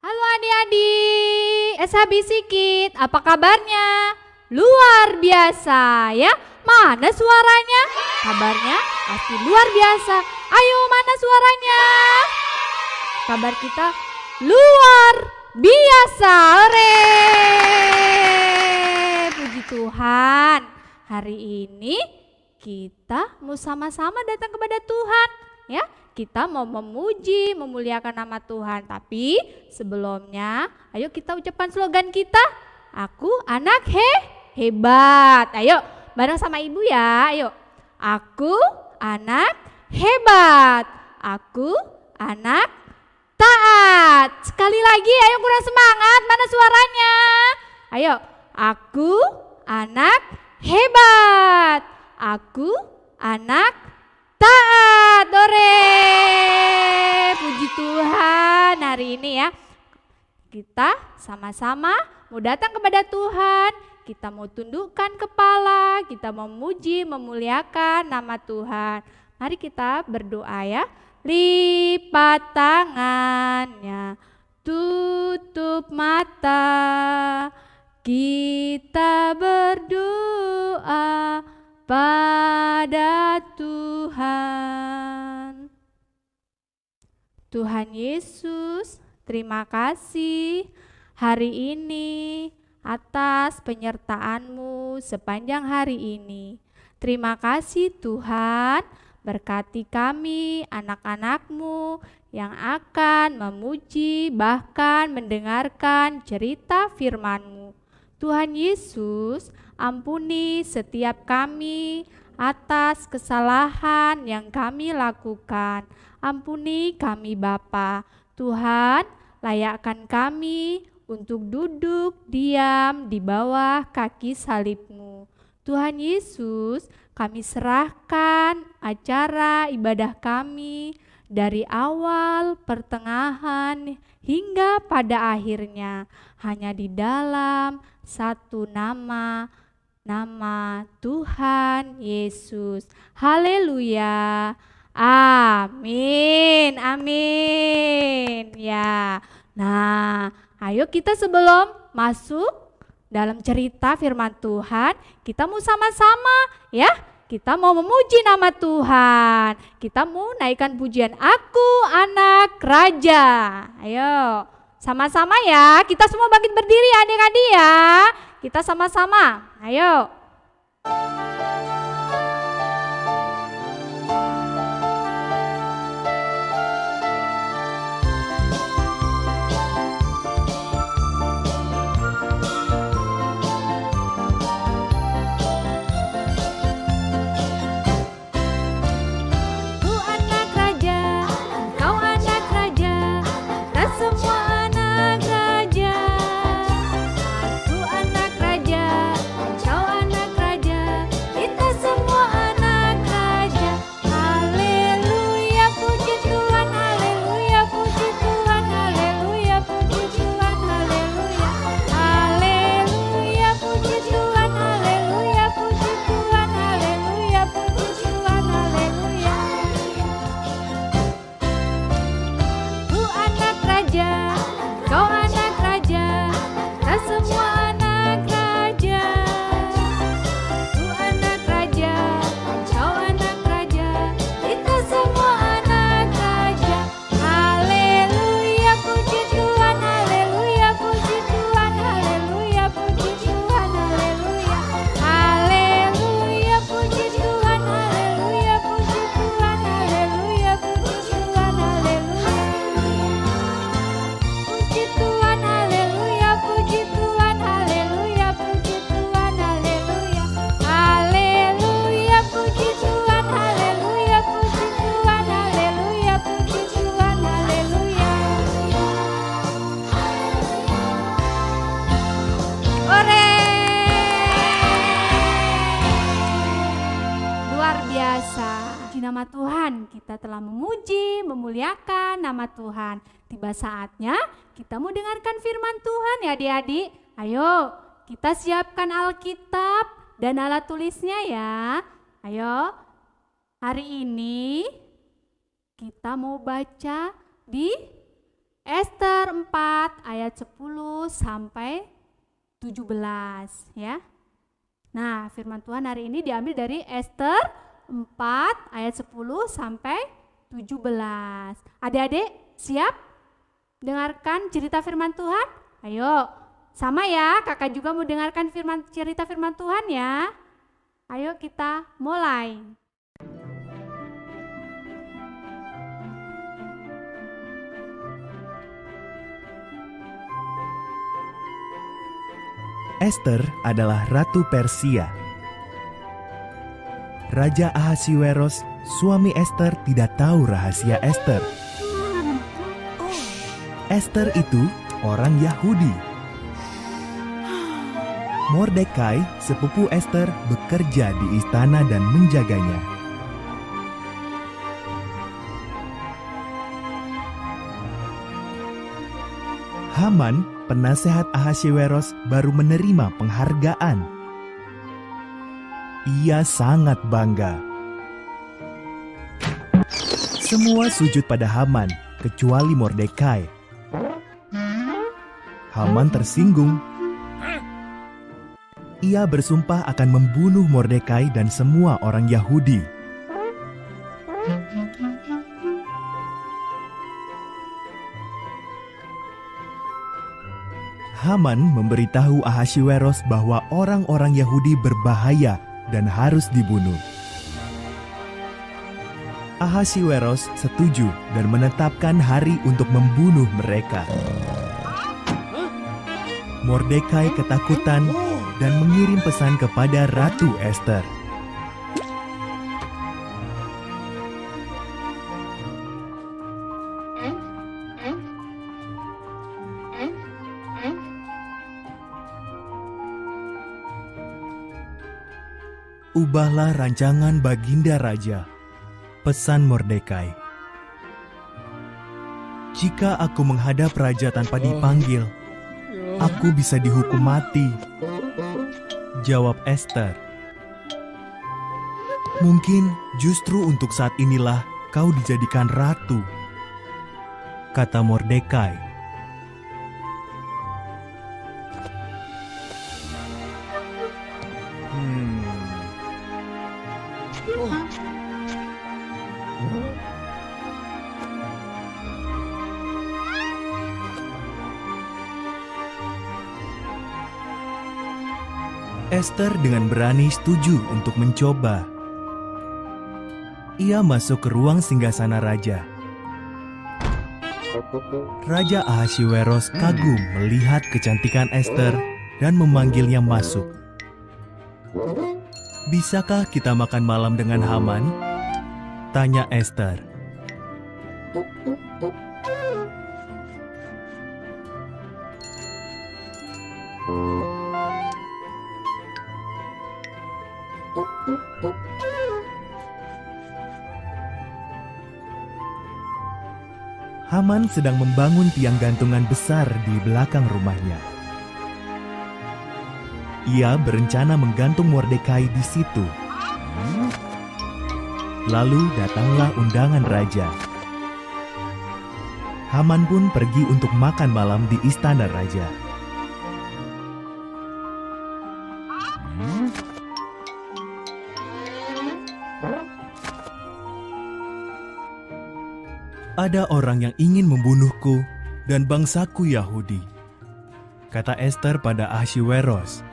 Halo adik-adik, SHB Sikit, apa kabarnya? Luar biasa ya, mana suaranya? Kabarnya pasti luar biasa, ayo mana suaranya? Kabar kita luar biasa, ore. Puji Tuhan, hari ini kita mau sama-sama datang kepada Tuhan ya. Kita mau memuji, memuliakan nama Tuhan. Tapi sebelumnya, ayo kita ucapkan slogan kita. Aku anak hebat. Ayo, bareng sama ibu ya. Ayo, aku anak hebat. Aku anak taat. Sekali lagi, ayo kurang semangat. Mana suaranya? Ayo, aku anak hebat. Aku anak taat, ore. Puji Tuhan, hari ini ya kita sama-sama mau datang kepada Tuhan. Kita mau tundukkan kepala, kita memuji, memuliakan nama Tuhan. Mari kita berdoa ya. Lipat tangannya, tutup mata, kita berdoa pada Tuhan. Tuhan Yesus, terima kasih hari ini atas penyertaan-Mu sepanjang hari ini. Terima kasih Tuhan, berkati kami anak-anak-Mu yang akan memuji bahkan mendengarkan cerita firman-Mu. Tuhan Yesus, ampuni setiap kami atas kesalahan yang kami lakukan. Ampuni kami Bapa. Tuhan, layakkan kami untuk duduk diam di bawah kaki salib-Mu. Tuhan Yesus, kami serahkan acara ibadah kami dari awal, pertengahan, hingga pada akhirnya hanya di dalam satu nama Tuhan Yesus. Haleluya. Amin. Amin. Ya. Nah, ayo kita sebelum masuk dalam cerita firman Tuhan, kita mau sama-sama ya. Kita mau memuji nama Tuhan. Kita mau naikkan pujian Aku Anak Raja. Ayo, sama-sama ya. Kita semua bangkit berdiri adik-adik ya. Kita sama-sama. Ayo. Nama Tuhan, kita telah memuji, memuliakan nama Tuhan. Tiba saatnya kita mau dengarkan firman Tuhan ya adik-adik. Ayo kita siapkan Alkitab dan alat tulisnya ya. Ayo, hari ini kita mau baca di Ester 4 ayat 10 sampai 17 ya. Nah, firman Tuhan hari ini diambil dari Ester 4 ayat 10 sampai 17. Adik-adik siap dengarkan cerita firman Tuhan? Ayo, sama ya, kakak juga mau dengarkan cerita firman Tuhan ya. Ayo kita mulai. Ester adalah Ratu Persia. Raja Ahasiweros, suami Ester, tidak tahu rahasia Ester. Ester itu orang Yahudi. Mordekai, sepupu Ester, bekerja di istana dan menjaganya. Haman, penasehat Ahasiweros, baru menerima penghargaan. Ia sangat bangga. Semua sujud pada Haman, kecuali Mordekai. Haman tersinggung. Ia bersumpah akan membunuh Mordekai dan semua orang Yahudi. Haman memberitahu Ahasiweros bahwa orang-orang Yahudi berbahaya dan harus dibunuh. Ahasiweros setuju dan menetapkan hari untuk membunuh mereka. Mordekai ketakutan dan mengirim pesan kepada Ratu Ester. Ubahlah rancangan Baginda Raja, pesan Mordekai. Jika aku menghadap raja tanpa dipanggil, aku bisa dihukum mati, jawab Ester. Mungkin justru untuk saat inilah kau dijadikan ratu, kata Mordekai. Ester dengan berani setuju untuk mencoba. Ia masuk ke ruang singgasana raja. Raja Ahasiweros kagum melihat kecantikan Ester dan memanggilnya masuk. Bisakah kita makan malam dengan Haman? Tanya Ester. Haman sedang membangun tiang gantungan besar di belakang rumahnya. Ia berencana menggantung Mordekai di situ. Lalu datanglah undangan raja. Haman pun pergi untuk makan malam di istana raja. Ada orang yang ingin membunuhku dan bangsaku Yahudi, kata Ester pada Ahasiweros.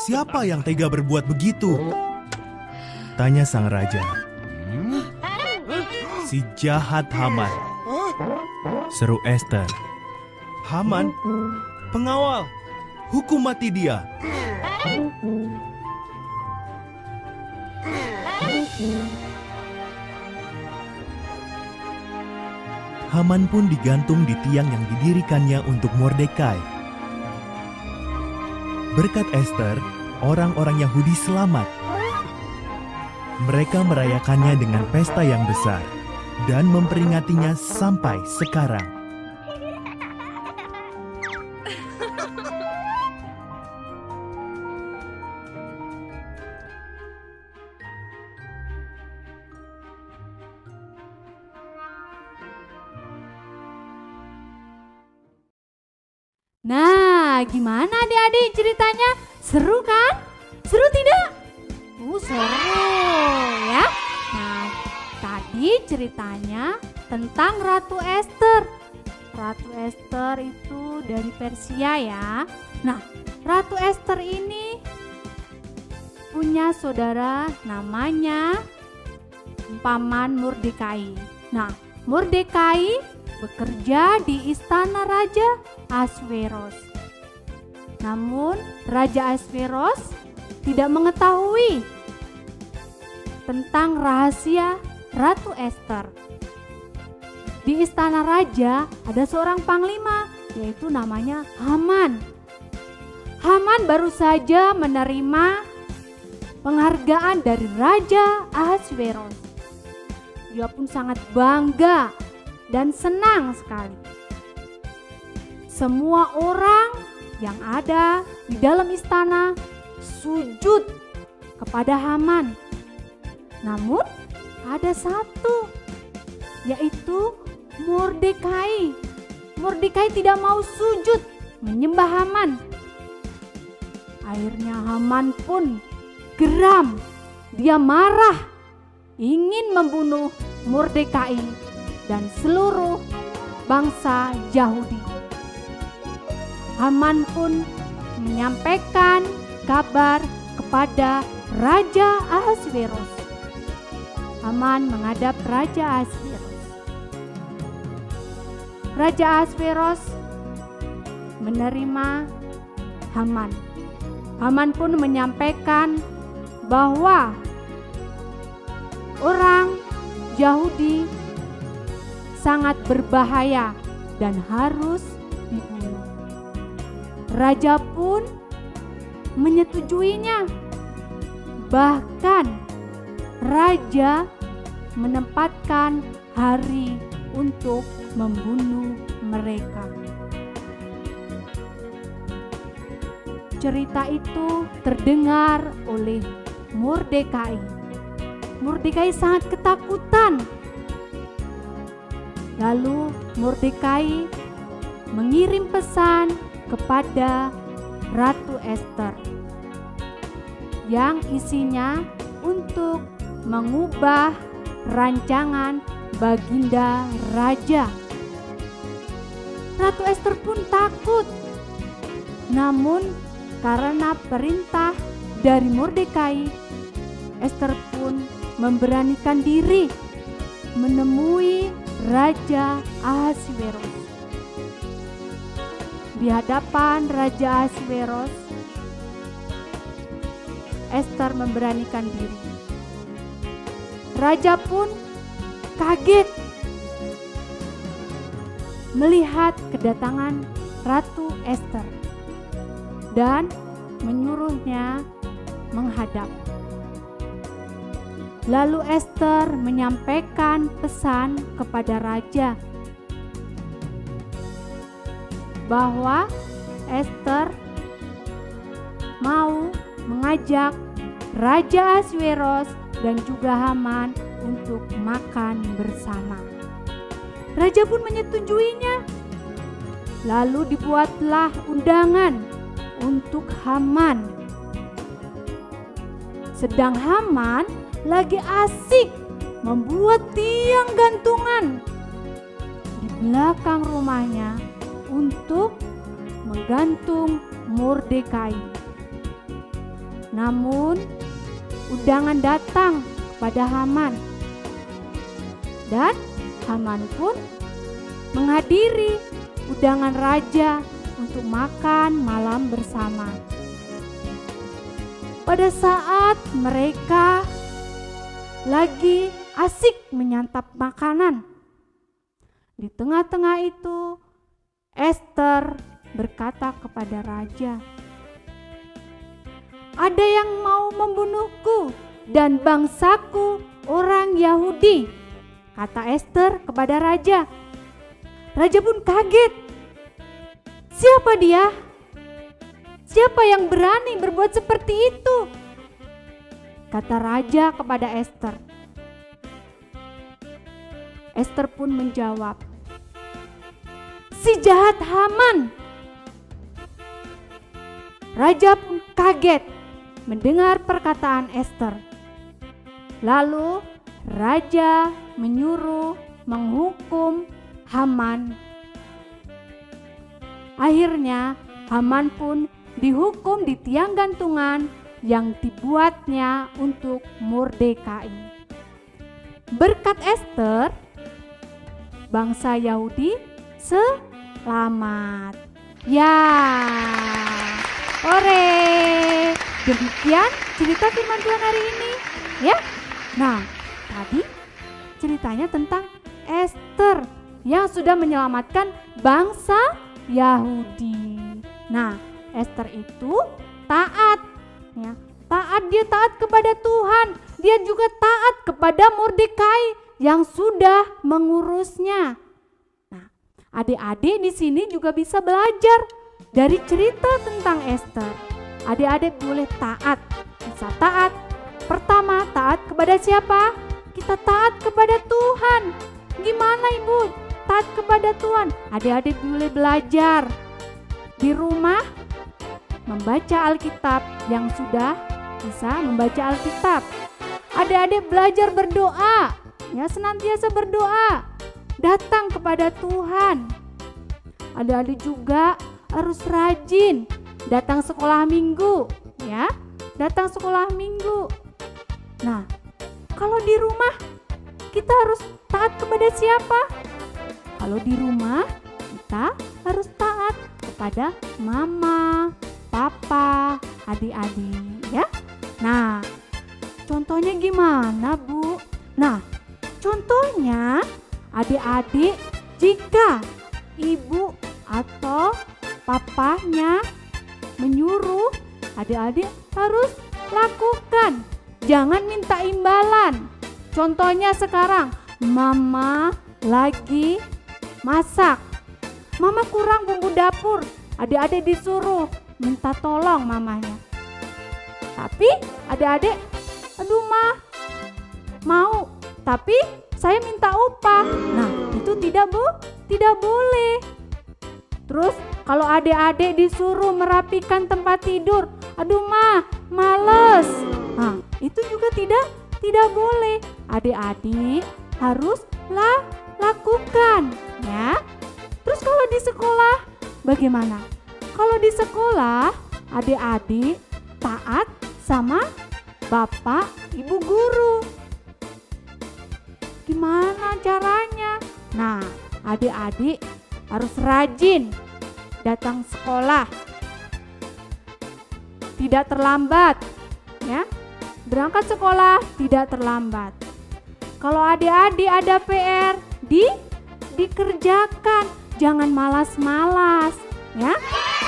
Siapa yang tega berbuat begitu? Tanya sang raja. Si jahat Haman, seru Ester. Haman, pengawal, hukum mati dia. Haman pun digantung di tiang yang didirikannya untuk Mordekai. Berkat Ester, orang-orang Yahudi selamat. Mereka merayakannya dengan pesta yang besar dan memperingatinya sampai sekarang. Nah, gimana adik-adik ceritanya? Seru kan? Seru tidak? Seru ya. Nah, tadi ceritanya tentang Ratu Ester. Ratu Ester itu dari Persia ya. Nah, Ratu Ester ini punya saudara namanya Paman Mordekai. Nah, Mordekai bekerja di istana Raja Ahasveros. Namun Raja Ahasveros tidak mengetahui tentang rahasia Ratu Ester. Di istana raja ada seorang panglima, yaitu namanya Haman. Haman baru saja menerima penghargaan dari Raja Ahasveros. Dia pun sangat bangga dan senang sekali. Semua orang yang ada di dalam istana sujud kepada Haman. Namun ada satu, yaitu Mordekai. Mordekai tidak mau sujud menyembah Haman. Akhirnya Haman pun geram. Dia marah, ingin membunuh Mordekai dan seluruh bangsa Yahudi. Haman pun menyampaikan kabar kepada Raja Ahasveros. Haman menghadap Raja Ahasveros. Raja Ahasveros menerima Haman. Haman pun menyampaikan bahwa orang Yahudi sangat berbahaya dan harus dibunuh. Raja pun menyetujuinya. Bahkan raja menempatkan hari untuk membunuh mereka. Cerita itu terdengar oleh Mordekai. Mordekai sangat ketakutan. Lalu Mordekai mengirim pesan kepada Ratu Ester yang isinya untuk mengubah rancangan Baginda Raja. Ratu Ester pun takut. Namun karena perintah dari Mordekai, Ester pun memberanikan diri menemui Raja Ahasveros. Di hadapan Raja Ahasveros, Ester memberanikan diri. Raja pun kaget melihat kedatangan Ratu Ester dan menyuruhnya menghadap. Lalu Ester menyampaikan pesan kepada raja bahwa Ester mau mengajak Raja Ahasveros dan juga Haman untuk makan bersama. Raja pun menyetujuinya. Lalu dibuatlah undangan untuk Haman. Sedang Haman lagi asik membuat tiang gantungan di belakang rumahnya untuk menggantung Mordekai. Namun undangan datang kepada Haman dan Haman pun menghadiri undangan raja untuk makan malam bersama. Pada saat mereka lagi asik menyantap makanan, di tengah-tengah itu Ester berkata kepada raja, "Ada yang mau membunuhku dan bangsaku orang Yahudi," kata Ester kepada raja. Raja pun kaget. Siapa dia? Siapa yang berani berbuat seperti itu? Kata raja kepada Ester. Ester pun menjawab, "Si jahat Haman." Raja pun kaget mendengar perkataan Ester. Lalu raja menyuruh menghukum Haman. Akhirnya Haman pun dihukum di tiang gantungan yang dibuatnya untuk Mordekai. Berkat Ester, bangsa Yahudi selamat. Ya, ore. Demikian cerita firman Tuhan hari ini, ya. Nah, tadi ceritanya tentang Ester yang sudah menyelamatkan bangsa Yahudi. Nah, Ester itu taat, ya. Dia taat kepada Tuhan. Dia juga taat kepada Mordekai yang sudah mengurusnya. Nah, adik-adik di sini juga bisa belajar dari cerita tentang Ester. Adik-adik boleh taat, bisa taat. Pertama, taat kepada siapa? Kita taat kepada Tuhan. Gimana Ibu? Taat kepada Tuhan. Adik-adik boleh belajar di rumah membaca Alkitab yang sudah bisa membaca Alkitab. Adik-adik belajar berdoa, ya, senantiasa berdoa, datang kepada Tuhan. Adik-adik juga harus rajin datang sekolah minggu, ya, datang sekolah minggu. Nah, kalau di rumah kita harus taat kepada siapa? Kalau di rumah kita harus taat kepada mama, papa, adik-adik, ya. Nah, contohnya gimana, Bu? Nah, contohnya adik-adik jika ibu atau papanya menyuruh, adik-adik harus lakukan. Jangan minta imbalan. Contohnya sekarang, mama lagi masak. Mama kurang bumbu dapur. Adik-adik disuruh minta tolong mamanya. Tapi adik-adik, aduh mah, mau, tapi saya minta upah. Nah, itu tidak boleh. Terus kalau adik-adik disuruh merapikan tempat tidur, aduh mah, males. Nah, itu juga tidak boleh. Adik-adik harus lakukan, ya. Terus kalau di sekolah bagaimana? Kalau di sekolah adik-adik taat sama bapak ibu guru. Gimana caranya? Nah, adik-adik harus rajin datang sekolah, tidak terlambat, ya. Berangkat sekolah tidak terlambat. Kalau adik-adik ada PR, dikerjakan, jangan malas-malas, ya.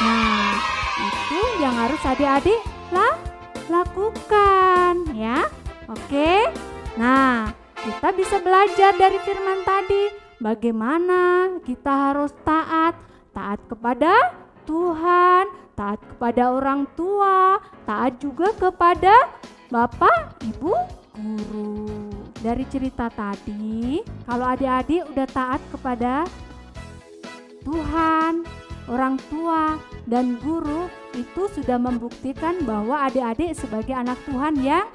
Nah, itu yang harus adik-adik lakukan, ya. Oke. Nah, kita bisa belajar dari firman tadi bagaimana kita harus taat kepada Tuhan, taat kepada orang tua, taat juga kepada bapak, ibu, guru. Dari cerita tadi, kalau adik-adik udah taat kepada Tuhan, orang tua, dan guru, itu sudah membuktikan bahwa adik-adik sebagai anak Tuhan yang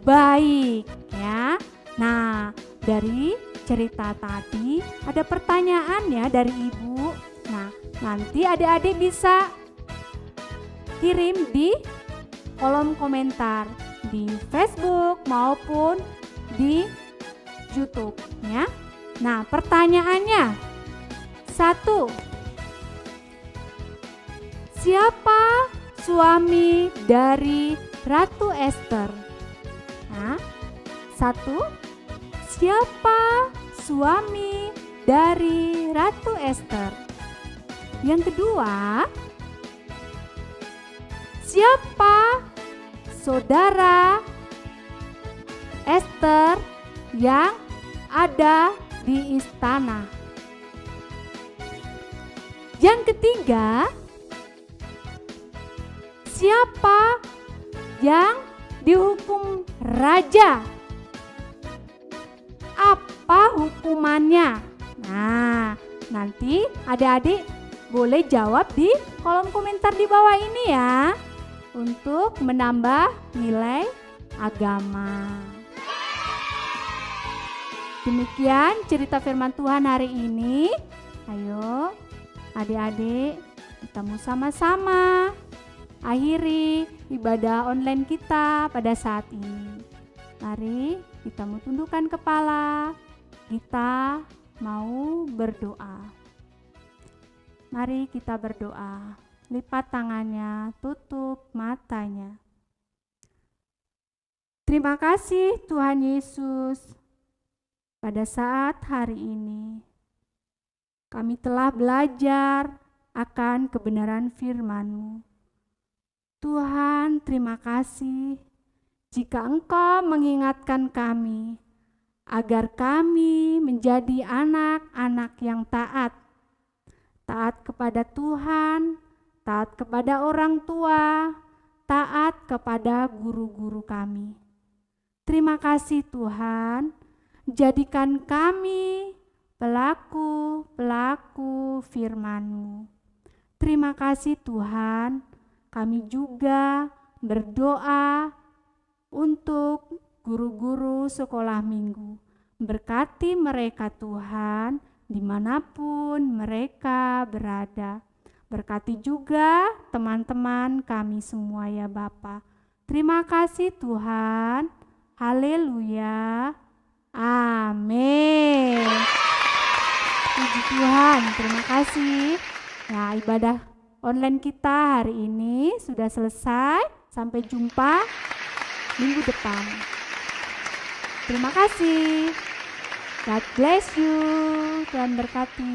baik, ya. Nah, dari cerita tadi ada pertanyaan ya dari ibu. Nah, nanti adik-adik bisa kirim di kolom komentar di Facebook maupun di YouTube, ya. Nah, pertanyaannya 1. Siapa suami dari Ratu Ester? Nah, 1. Siapa suami dari Ratu Ester? Yang kedua, siapa saudara Ester yang ada di istana? Yang ketiga, siapa yang dihukum raja? Apa hukumannya? Nah, nanti adik-adik boleh jawab di kolom komentar di bawah ini ya. untuk menambah nilai agama. Demikian cerita firman Tuhan hari ini. Ayo adik-adik, kita mau sama-sama akhiri ibadah online kita pada saat ini. Mari kita mau tundukkan kepala, kita mau berdoa. Mari kita berdoa. Lipat tangannya, tutup matanya. Terima kasih Tuhan Yesus. Pada saat hari ini, kami telah belajar akan kebenaran firman-Mu. Tuhan, terima kasih jika Engkau mengingatkan kami agar kami menjadi anak-anak yang taat. Taat kepada Tuhan, taat kepada orang tua, taat kepada guru-guru kami. Terima kasih Tuhan, jadikan kami pelaku-pelaku firman-Mu. Terima kasih Tuhan, kami juga berdoa untuk guru-guru sekolah minggu. Berkati mereka Tuhan, dimanapun mereka berada. Berkati juga teman-teman kami semua ya Bapa. Terima kasih Tuhan. Haleluya. Amin. Puji Tuhan, terima kasih. Nah, ibadah online kita hari ini sudah selesai. Sampai jumpa minggu depan. Terima kasih. God bless you. Tuhan berkati.